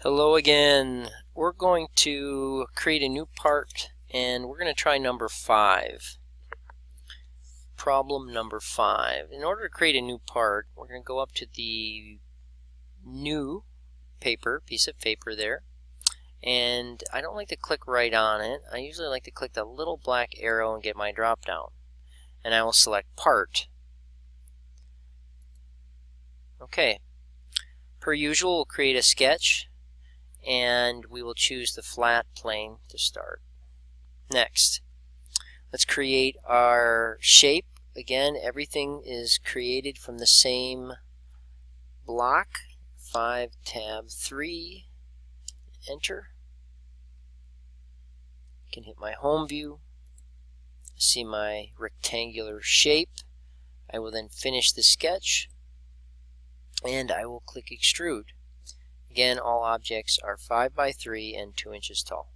Hello again. We're going to create a new part and we're going to try number 5. Problem number 5. In order to create a new part, we're going to go up to the new piece of paper there, and I don't like to click right on it. I usually like to click the little black arrow and get my drop down, and I will select part. Okay. Per usual, we'll create a sketch and we will choose the flat plane to start. Next, let's create our shape. Again, everything is created from the same block. 5 tab 3, enter. I can hit my home view, see my rectangular shape. I will then finish the sketch and I will click extrude. Again, all objects are 5 by 3 and 2 inches tall.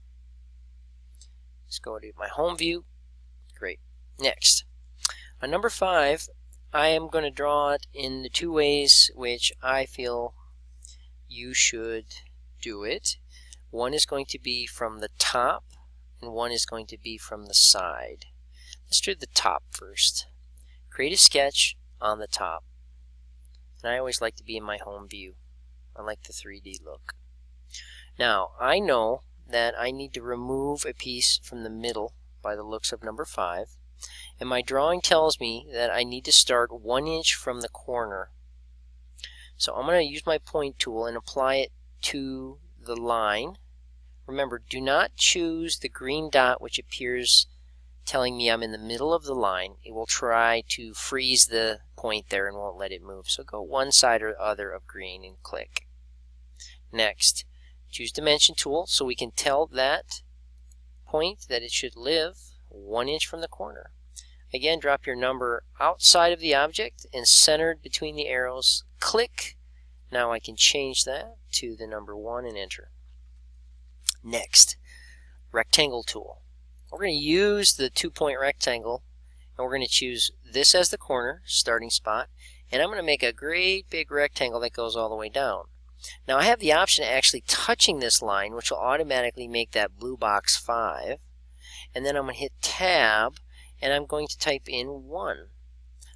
Let's go to my home view. Great. Next, on number 5, I am going to draw it in the two ways which I feel you should do it. One is going to be from the top and one is going to be from the side. Let's do the top first. Create a sketch on the top. And I always like to be in my home view. I like the 3D look. Now, I know that I need to remove a piece from the middle by the looks of number 5. And my drawing tells me that I need to start 1 inch from the corner. So I'm going to use my point tool and apply it to the line. Remember, do not choose the green dot which appears telling me I'm in the middle of the line. It will try to freeze the point there and won't let it move. So go one side or other of green and click. Next, choose Dimension tool so we can tell that point that it should live 1 inch from the corner. Again, drop your number outside of the object and centered between the arrows. Click. Now I can change that to the number 1 and enter. Next, Rectangle tool. We're going to use the 2-point rectangle and we're going to choose this as the corner, starting spot, and I'm going to make a great big rectangle that goes all the way down. Now I have the option of actually touching this line, which will automatically make that blue box 5, and then I'm going to hit tab and I'm going to type in 1.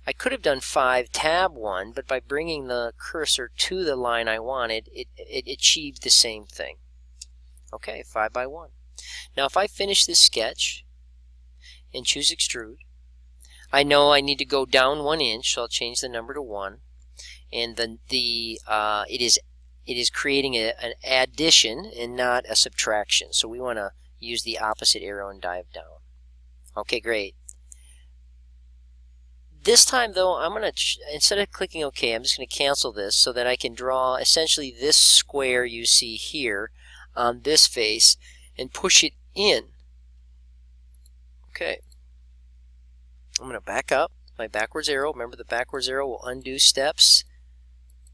I could have done 5 tab 1, but by bringing the cursor to the line I wanted, it achieved the same thing. Okay, 5 by 1. Now if I finish this sketch and choose extrude, I know I need to go down 1 inch, so I'll change the number to 1, and then it is creating an addition and not a subtraction. So we want to use the opposite arrow and dive down. Okay, great. This time though, I'm going to, instead of clicking OK, I'm just going to cancel this so that I can draw essentially this square you see here on this face and push it in. Okay. I'm going to back up my backwards arrow. Remember, the backwards arrow will undo steps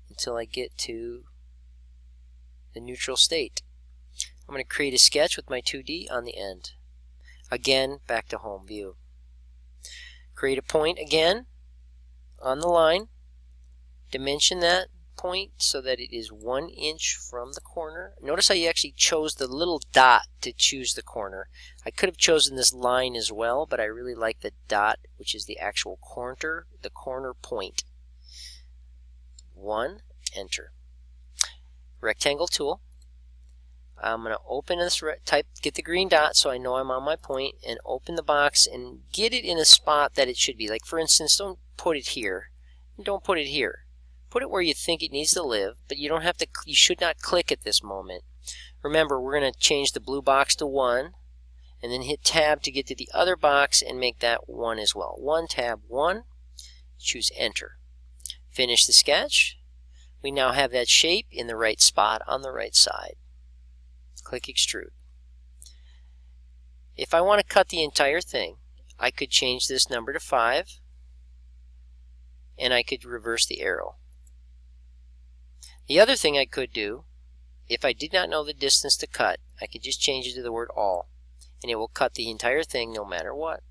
until I get to the neutral state. I'm going to create a sketch with my 2D on the end. Again, back to home view. Create a point again on the line. Dimension that point so that it is 1 inch from the corner. Notice how you actually chose the little dot to choose the corner. I could have chosen this line as well, but I really like the dot, which is the actual corner, the corner point. 1, enter. Rectangle tool. I'm going to open this, get the green dot so I know I'm on my point, and open the box and get it in a spot that it should be. Like for instance, don't put it here. Don't put it here. Put it where you think it needs to live, but you don't have to. You should not click at this moment. Remember, we're going to change the blue box to 1, and then hit tab to get to the other box and make that 1 as well. 1 tab 1. Choose enter. Finish the sketch. We now have that shape in the right spot on the right side. Click extrude. If I want to cut the entire thing, I could change this number to 5 and I could reverse the arrow. The other thing I could do, if I did not know the distance to cut, I could just change it to the word all and it will cut the entire thing no matter what.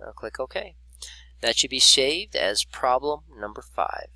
I'll click OK. That should be saved as problem number 5.